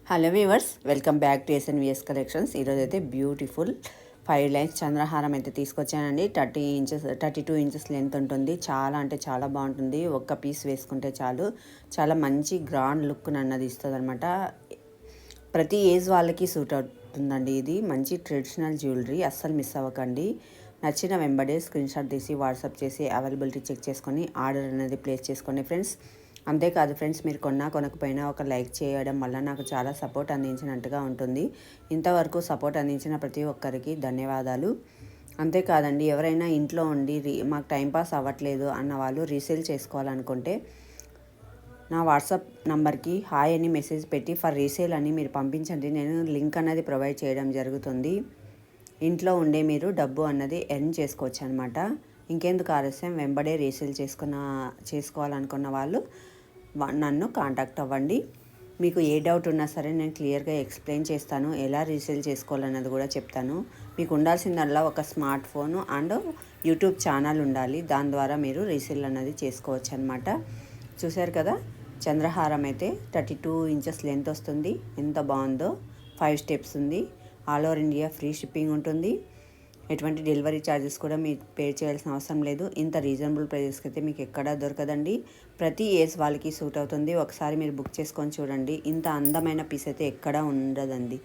Hello viewers, welcome back to SNVS collections. ఈరోజు అయితే beautiful 5 lines చంద్రహారం అయితే తీసుకొచ్చానండి. 32 ఇంచెస్ లెంత్ ఉంటుంది. చాలా అంటే చాలా బాగుంటుంది. ఒక్క పీస్ వేసుకుంటే చాలు, చాలా మంచి గ్రాండ్ లుక్ అన్నది ఇస్తుంది అనమాట. ప్రతి ఏజ్ వాళ్ళకి సూట్ అవుతుందండి. ఇది మంచి ట్రెడిషనల్ జ్యువెలరీ, అస్సలు మిస్ అవ్వకండి. నచ్చిన వెంబడే స్క్రీన్ షాట్ తీసి వాట్సాప్ చేసి అవైలబిలిటీ చెక్ చేసుకొని ఆర్డర్ అనేది ప్లేస్ చేసుకోండి ఫ్రెండ్స్. అంతేకాదు ఫ్రెండ్స్, మీరు కొనకపోయినా ఒక లైక్ చేయడం వల్ల నాకు చాలా సపోర్ట్ అందించినట్టుగా ఉంటుంది. ఇంతవరకు సపోర్ట్ అందించిన ప్రతి ఒక్కరికి ధన్యవాదాలు. అంతేకాదండి, ఎవరైనా ఇంట్లో ఉండి మాకు టైంపాస్ అవ్వట్లేదు అన్న వాళ్ళు రీసేల్ చేసుకోవాలనుకుంటే నా వాట్సాప్ నంబర్కి హాయ్ అని మెసేజ్ పెట్టి ఫర్ రీసేల్ అని మీరు పంపించండి. నేను లింక్ అన్నది ప్రొవైడ్ చేయడం జరుగుతుంది. ఇంట్లో ఉండే మీరు డబ్బు అన్నది ఎర్న్ చేసుకోవచ్చు అనమాట. ఇంకెందుకు ఆలస్యం, వెంబడే రీసేల్ చేసుకోవాలనుకున్న వాళ్ళు నన్ను కాంటాక్ట్ అవ్వండి. మీకు ఏ డౌట్ ఉన్నా సరే నేను క్లియర్గా ఎక్స్ప్లెయిన్ చేస్తాను. ఎలా రీసేల్ చేసుకోవాలన్నది కూడా చెప్తాను. మీకు ఉండాల్సిందల్లా ఒక smart phone and YouTube channel ఉండాలి. దాని ద్వారా మీరు రీసేల్ అన్నది చేసుకోవచ్చు అనమాట. చూశారు కదా, చంద్రహారం అయితే 32 ఇంచెస్ లెంత్ వస్తుంది. ఎంత బాగుందో. 5 స్టెప్స్ ఉంది. All over India free shipping ఉంటుంది. ఎటువంటి డెలివరీ ఛార్జెస్ కూడా మీరు పే చేయాల్సిన అవసరం లేదు. ఇంత రీజనబుల్ ప్రైజెస్కి అయితే మీకు ఎక్కడా దొరకదండి. ప్రతి ఏజ్ వాళ్ళకి సూట్ అవుతుంది. ఒకసారి మీరు బుక్ చేసుకొని చూడండి. ఇంత అందమైన పీస్ అయితే ఎక్కడా ఉండదండి.